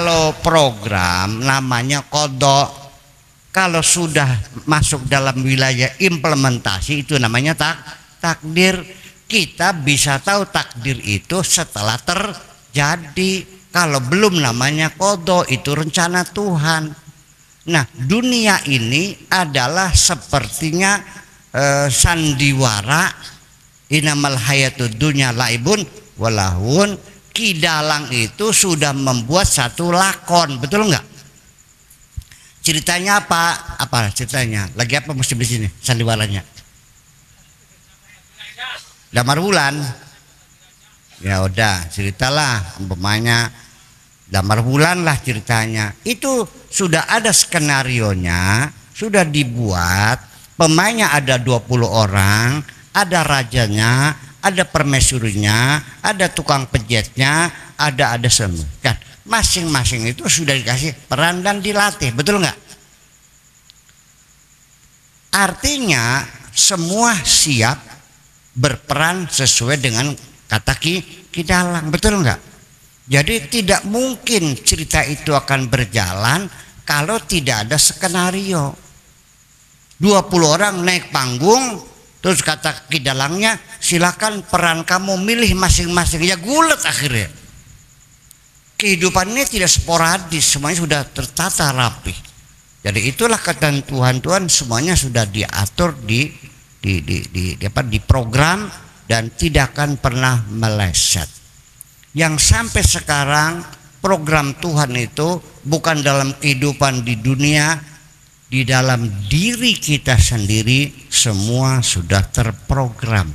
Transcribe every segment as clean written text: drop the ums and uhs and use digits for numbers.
Kalau program namanya kodok, kalau sudah masuk dalam wilayah implementasi itu namanya takdir. Kita bisa tahu takdir itu setelah terjadi. Kalau belum namanya kodok, itu rencana Tuhan. Nah, dunia ini adalah sepertinya sandiwara. Innamal hayatud dunya laibun walahun. Kidalang itu sudah membuat satu lakon, betul nggak? Ceritanya apa? Apa ceritanya? Lagi apa mesti di sini sandiwaranya? Damar bulan. Ya udah, ceritalah umpamanya damar bulan lah ceritanya. Itu sudah ada skenarionya, sudah dibuat. Pemainnya ada 20 orang, ada rajanya, ada permaisurinya, ada tukang pejetnya, ada semua. Kan masing-masing itu sudah dikasih peran dan dilatih, betul nggak? Artinya semua siap berperan sesuai dengan kata kidalang, betul nggak? Jadi tidak mungkin cerita itu akan berjalan kalau tidak ada skenario. 20 orang naik panggung, terus kata kidalangnya, silakan peran kamu milih masing-masing. Ya gulet akhirnya. Kehidupan ini tidak sporadis, semuanya sudah tertata rapi. Jadi itulah ketentuan Tuhan, semuanya sudah diatur di program dan tidak akan pernah meleset. Yang sampai sekarang program Tuhan itu bukan dalam kehidupan di dunia, di dalam diri kita sendiri semua sudah terprogram.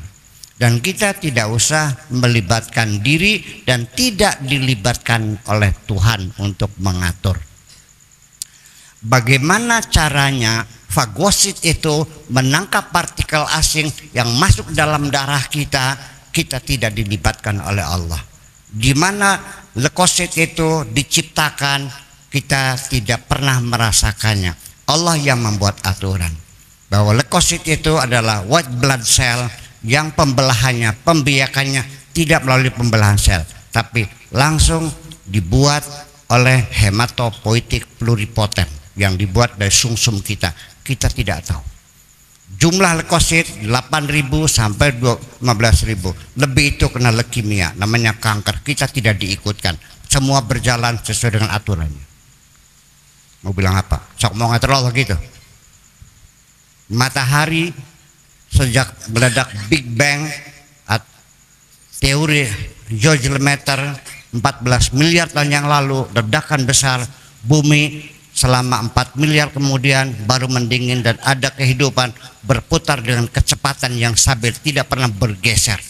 Dan kita tidak usah melibatkan diri dan tidak dilibatkan oleh Tuhan untuk mengatur. Bagaimana caranya fagosit itu menangkap partikel asing yang masuk dalam darah kita, kita tidak dilibatkan oleh Allah. Di mana leukosit itu diciptakan, kita tidak pernah merasakannya. Allah yang membuat aturan bahwa leukosit itu adalah white blood cell yang pembelahannya, pembiakannya tidak melalui pembelahan sel, tapi langsung dibuat oleh hematopoietik pluripotent yang dibuat dari sumsum kita. Kita tidak tahu. Jumlah leukosit 8.000 sampai 15.000. Lebih itu kena leukemia, namanya kanker. Kita tidak diikutkan. Semua berjalan sesuai dengan aturannya. Mau bilang apa? Sok mau ngatur Allah gitu. Matahari sejak meledak Big Bang, teori George Lemaitre 14 miliar tahun yang lalu, ledakan besar, bumi selama 4 miliar kemudian baru mendingin dan ada kehidupan berputar dengan kecepatan yang stabil, tidak pernah bergeser.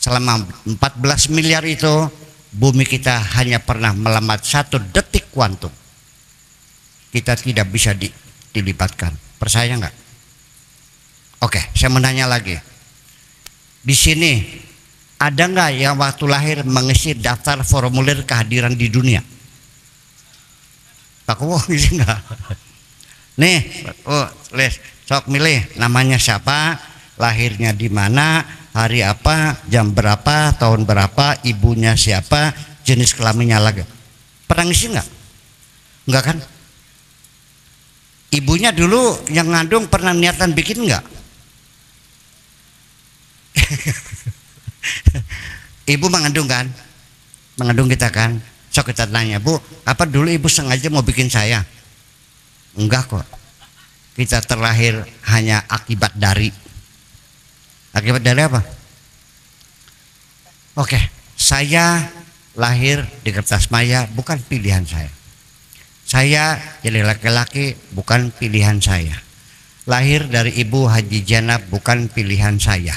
Selama 14 miliar itu bumi kita hanya pernah melambat 1 detik kuantum. Kita tidak bisa dilibatkan. Percaya nggak? Oke, saya menanya lagi. Di sini ada nggak yang waktu lahir mengisi daftar formulir kehadiran di dunia? Pak Kuwo ngisi nggak? Nih, les, sok milih namanya siapa, lahirnya di mana, hari apa, jam berapa, tahun berapa, ibunya siapa, jenis kelaminnya lagi. Pernah ngisi nggak? Nggak kan? Ibunya dulu yang ngandung pernah niatan bikin nggak? Ibu mengandung kan? Mengandung kita kan? Sok kita tanya, Bu, apa dulu ibu sengaja mau bikin saya? Enggak kok. Kita terlahir hanya akibat dari. Akibat dari apa? Oke, saya lahir di kertas maya bukan pilihan saya. Saya jadi laki-laki bukan pilihan saya. Lahir dari ibu Haji Janab bukan pilihan saya.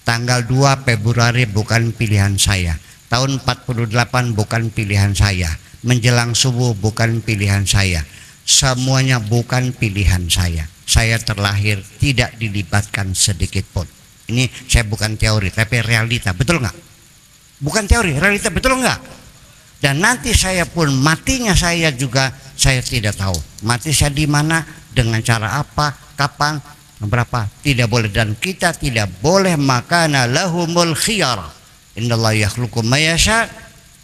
Tanggal 2 Februari bukan pilihan saya. Tahun 48 bukan pilihan saya. Menjelang subuh bukan pilihan saya. Semuanya bukan pilihan saya. Saya terlahir tidak dilibatkan sedikit pun. Ini saya bukan teori tapi realita, betul nggak? Bukan teori, realita, betul nggak? Dan nanti saya pun matinya saya juga saya tidak tahu. Mati saya di mana, dengan cara apa, kapan, berapa, tidak boleh. Dan kita tidak boleh makana lahumul khiyar. Innallaha yakhluqu ma yasha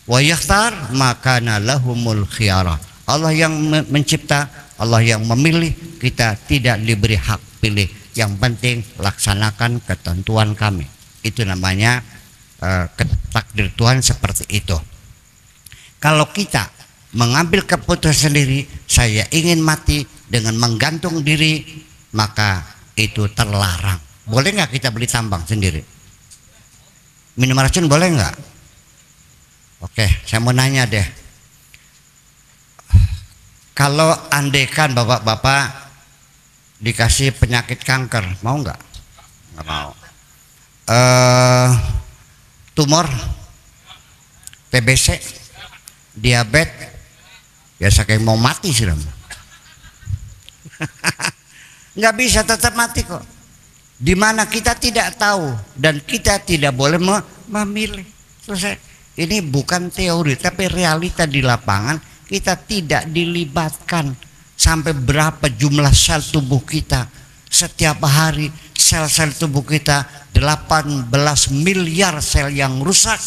wa yakhtar maka lahumul khiyarah. Allah yang mencipta, Allah yang memilih, kita tidak diberi hak pilih. Yang penting laksanakan ketentuan kami. Itu namanya takdir Tuhan seperti itu. Kalau kita mengambil keputusan sendiri, saya ingin mati dengan menggantung diri, maka itu terlarang. Boleh nggak kita beli tambang sendiri? Minum racun boleh nggak? Oke, saya mau nanya deh. Kalau andaikan bapak-bapak dikasih penyakit kanker, mau nggak? Nggak mau. Tumor, TBC, diabetes, ya saya mau mati sih. Nggak bisa, tetap mati kok. Dimana kita tidak tahu dan kita tidak boleh memilih. Selesai. Ini bukan teori tapi realita di lapangan. Kita tidak dilibatkan. Sampai berapa jumlah sel tubuh kita setiap hari, sel-sel tubuh kita 18 miliar sel yang rusak.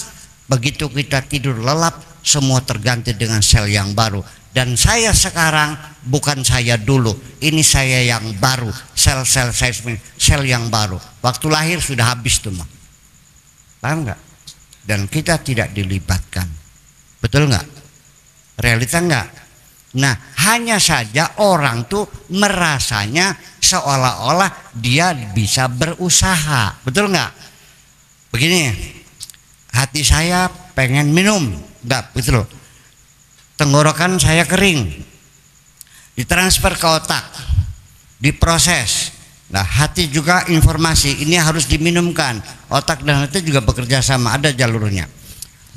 Begitu kita tidur lelap, semua terganti dengan sel yang baru. Dan saya sekarang bukan saya dulu, ini saya yang baru, sel-sel saya sel yang baru. Waktu lahir sudah habis tuh mah, paham nggak? Dan kita tidak dilibatkan, betul nggak? Realita nggak? Nah, hanya saja orang tuh merasanya seolah-olah dia bisa berusaha, betul nggak? Begini, hati saya pengen minum, nggak, betul loh. Tenggorokan saya kering, ditransfer ke otak, diproses. Nah, hati juga informasi ini harus diminumkan. Otak dan hati juga bekerja sama, ada jalurnya.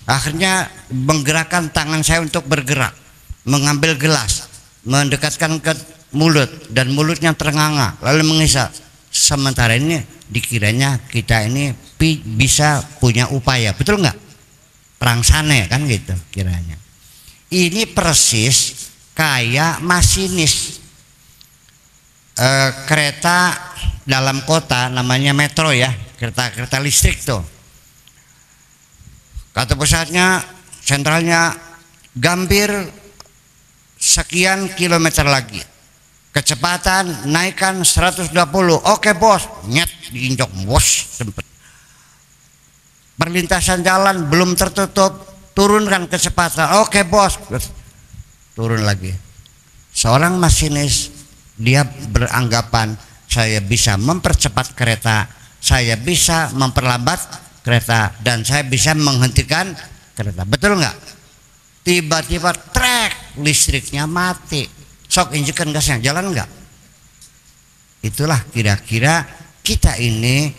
Akhirnya menggerakkan tangan saya untuk bergerak, mengambil gelas, mendekatkan ke mulut dan mulutnya ternganga, lalu mengisap. Sementara ini dikiranya kita ini bisa punya upaya, betul nggak? Perangsane kan gitu kiranya. Ini persis kayak masinis kereta dalam kota, namanya metro ya, kereta listrik tuh. Kata pusatnya, sentralnya Gambir sekian kilometer lagi, kecepatan naikkan 120. Oke bos, nyet diinjok bos, sempet. Perlintasan jalan belum tertutup, turunkan kecepatan. Oke bos, turun lagi. Seorang masinis dia beranggapan saya bisa mempercepat kereta, saya bisa memperlambat kereta, dan saya bisa menghentikan kereta. Betul nggak? Tiba-tiba trek listriknya mati. Sok injekan gasnya, jalan nggak? Itulah kira-kira kita ini,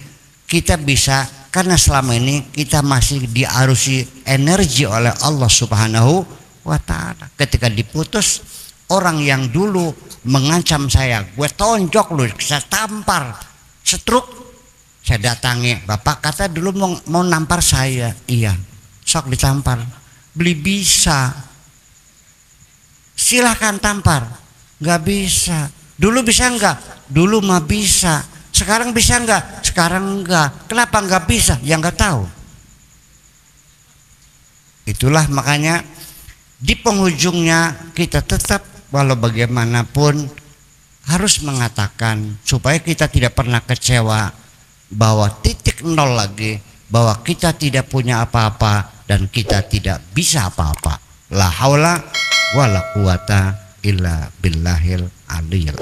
kita bisa, karena selama ini kita masih diarusi energi oleh Allah Subhanahu wa Ta'ala. Ketika diputus, orang yang dulu mengancam saya, gue tonjok lu, saya tampar, setruk, saya datangi, bapak kata dulu mau nampar saya, iya, sok ditampar, beli bisa, silahkan tampar, nggak bisa, dulu bisa nggak, dulu mah bisa, sekarang bisa nggak, sekarang enggak. Kenapa nggak bisa? Ya nggak tahu. Itulah makanya di penghujungnya kita tetap walau bagaimanapun harus mengatakan supaya kita tidak pernah kecewa bahwa titik nol lagi, bahwa kita tidak punya apa-apa dan kita tidak bisa apa-apa. La haula wala quwata illa billahil aliyyil.